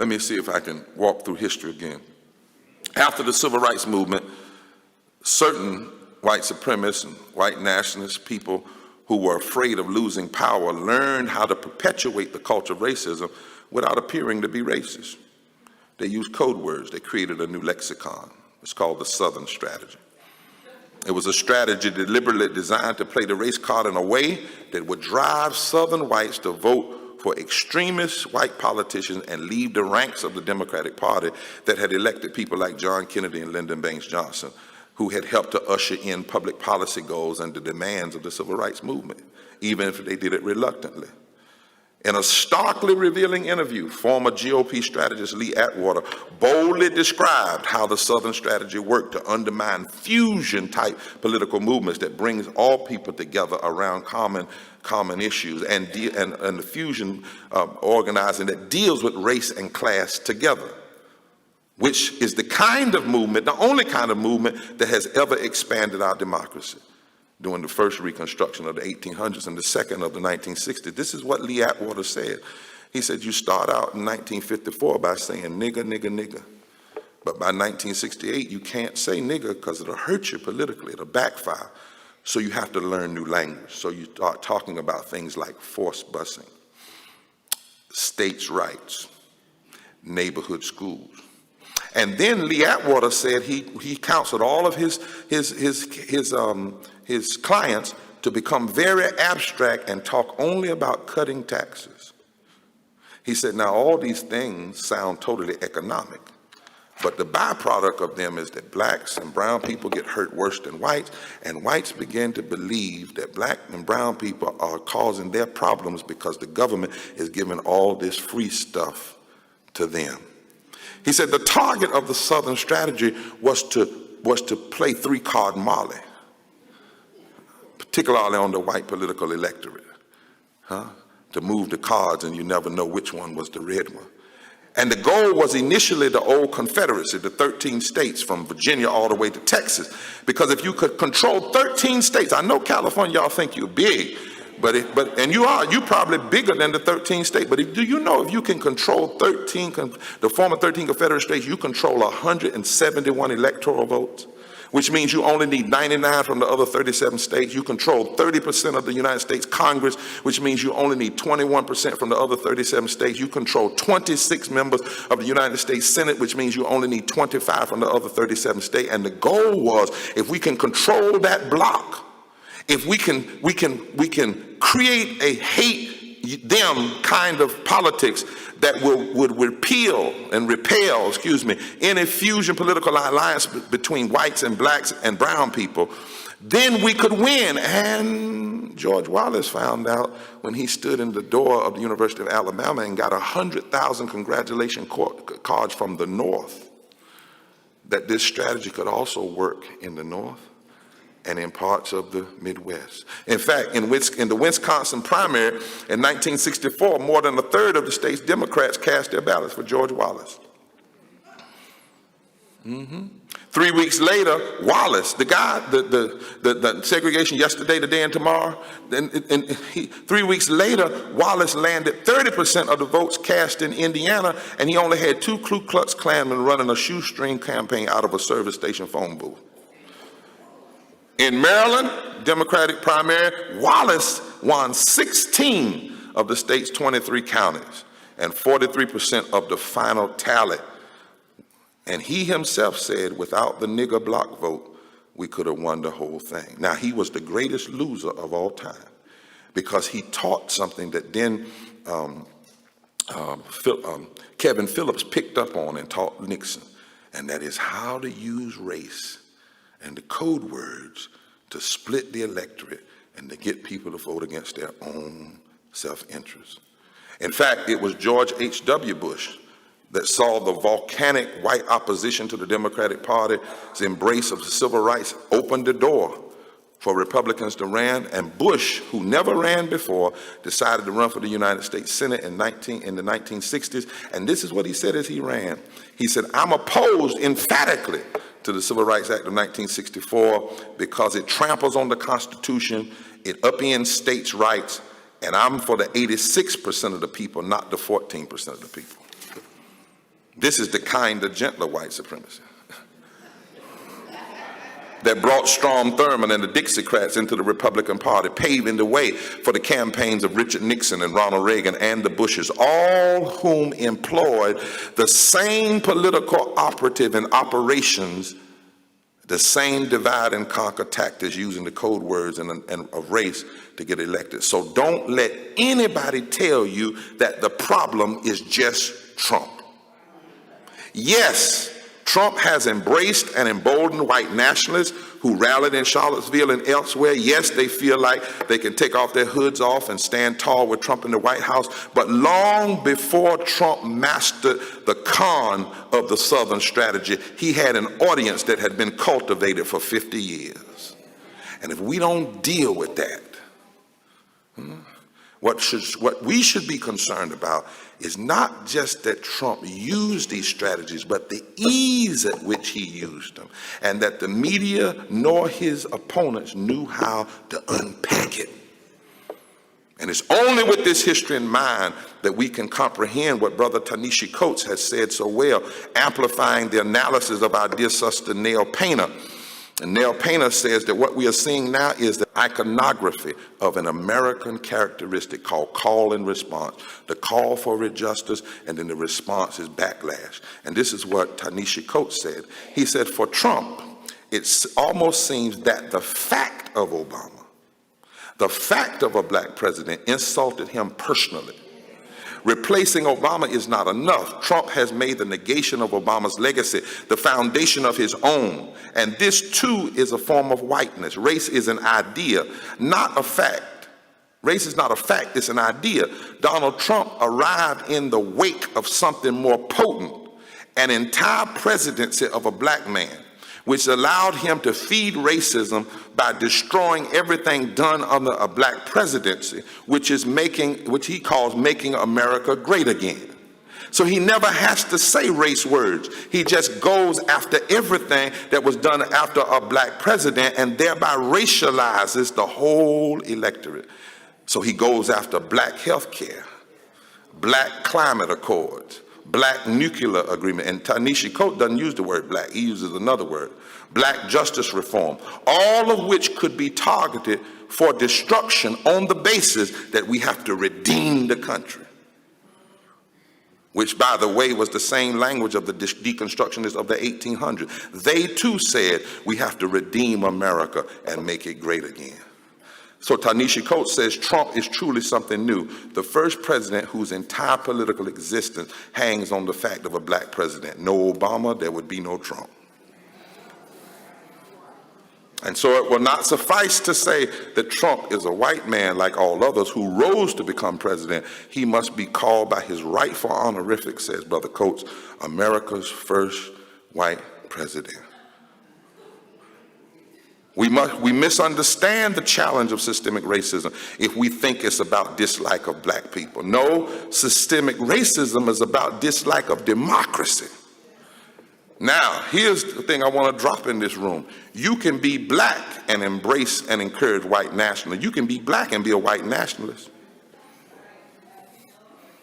Let me see if I can walk through history again. After the civil rights movement, certain white supremacists and white nationalist people who were afraid of losing power learned how to perpetuate the culture of racism without appearing to be racist. They used code words. They created a new lexicon. It's called the Southern strategy. It was a strategy deliberately designed to play the race card in a way that would drive Southern whites to vote for extremist white politicians and leave the ranks of the Democratic Party that had elected people like John Kennedy and Lyndon Baines Johnson, who had helped to usher in public policy goals and the demands of the civil rights movement, even if they did it reluctantly. In a starkly revealing interview, former GOP strategist Lee Atwater boldly described how the Southern strategy worked to undermine fusion-type political movements that brings all people together around common issues, and the fusion organizing that deals with race and class together, which is the kind of movement, the only kind of movement that has ever expanded our democracy during the first Reconstruction of the 1800s and the second of the 1960s. This is what Lee Atwater said. He said, you start out in 1954 by saying nigger, nigger, nigger. But by 1968, you can't say nigger because it'll hurt you politically, it'll backfire. So you have to learn new language. So you start talking about things like forced busing, states' rights, neighborhood schools. And then Lee Atwater said he counseled all of his clients to become very abstract and talk only about cutting taxes. He said, now all these things sound totally economic, but the byproduct of them is that blacks and brown people get hurt worse than whites, and whites begin to believe that black and brown people are causing their problems because the government is giving all this free stuff to them. He said the target of the Southern strategy was to play three-card Molly, particularly on the white political electorate, to move the cards and you never know which one was the red one. And the goal was initially the old Confederacy, the 13 states from Virginia all the way to Texas, because if you could control 13 states, I know California, y'all think you're big, and you're probably bigger than the 13 states, but do you know if you can control the former 13 Confederate states, you control 171 electoral votes, which means you only need 99 from the other 37 states. You control 30% of the United States Congress, which means you only need 21% from the other 37 states. You control 26 members of the United States Senate, which means you only need 25 from the other 37 states. And the goal was, if we can control that block, if we can create a hate them kind of politics that would repel any fusion political alliance between whites and blacks and brown people, then we could win. And George Wallace found out when he stood in the door of the University of Alabama and got 100,000 congratulation cards from the North, that this strategy could also work in the North and in parts of the Midwest. In fact, in the Wisconsin primary in 1964, more than a third of the state's Democrats cast their ballots for George Wallace. 3 weeks later, Wallace, the guy, the segregation yesterday, today, and tomorrow, 3 weeks later, Wallace landed 30% of the votes cast in Indiana, and he only had 2 Ku Klux Klansmen running a shoestring campaign out of a service station phone booth. In Maryland, Democratic primary, Wallace won 16 of the state's 23 counties and 43% of the final tally. And he himself said, without the nigger block vote, we could have won the whole thing. Now, he was the greatest loser of all time because he taught something that then Kevin Phillips picked up on and taught Nixon, and that is how to use race and the code words to split the electorate and to get people to vote against their own self-interest. In fact, it was George H.W. Bush that saw the volcanic white opposition to the Democratic Party's embrace of civil rights open the door for Republicans to run, and Bush, who never ran before, decided to run for the United States Senate in the 1960s, and this is what he said as he ran. He said, I'm opposed emphatically to the Civil Rights Act of 1964 because it tramples on the Constitution, it upends states' rights, and I'm for the 86% of the people, not the 14% of the people. This is the kind of gentler white supremacy that brought Strom Thurmond and the Dixiecrats into the Republican Party, paving the way for the campaigns of Richard Nixon and Ronald Reagan and the Bushes, all whom employed the same political operative and operations, the same divide and conquer tactics, using the code words and of race to get elected. So don't let anybody tell you that the problem is just Trump. Yes, Trump has embraced and emboldened white nationalists who rallied in Charlottesville and elsewhere. Yes, they feel like they can take off their hoods off and stand tall with Trump in the White House. But long before Trump mastered the con of the Southern strategy, he had an audience that had been cultivated for 50 years. And if we don't deal with that, what we should be concerned about is not just that Trump used these strategies, but the ease at which he used them, and that the media nor his opponents knew how to unpack it. And it's only with this history in mind that we can comprehend what Brother Ta-Nehisi Coates has said so well, amplifying the analysis of our dear sister Nell Painter. And Nell Painter says that what we are seeing now is the iconography of an American characteristic called call and response. The call for justice, and then the response is backlash. And this is what Ta-Nehisi Coates said. He said, for Trump, it almost seems that the fact of Obama, the fact of a black president, insulted him personally. Replacing Obama is not enough. Trump has made the negation of Obama's legacy the foundation of his own. And this too is a form of whiteness. Race is an idea, not a fact. Race is not a fact, it's an idea. Donald Trump arrived in the wake of something more potent, an entire presidency of a black man, which allowed him to feed racism by destroying everything done under a black presidency, which he calls making America great again. So he never has to say race words. He just goes after everything that was done after a black president, and thereby racializes the whole electorate. So he goes after black health care, black climate accords, black nuclear agreement, and Ta-Nehisi Coates doesn't use the word black, he uses another word, black justice reform, all of which could be targeted for destruction on the basis that we have to redeem the country, which, by the way, was the same language of the deconstructionists of the 1800s. They too said we have to redeem America and make it great again. So Ta-Nehisi Coates says Trump is truly something new, the first president whose entire political existence hangs on the fact of a black president. No Obama, there would be no Trump. And so it will not suffice to say that Trump is a white man like all others who rose to become president. He must be called by his rightful honorific, says Brother Coates, America's first white president. We misunderstand the challenge of systemic racism if we think it's about dislike of black people. No, systemic racism is about dislike of democracy. Now, here's the thing I want to drop in this room. You can be black and embrace and encourage white nationalism. You can be black and be a white nationalist.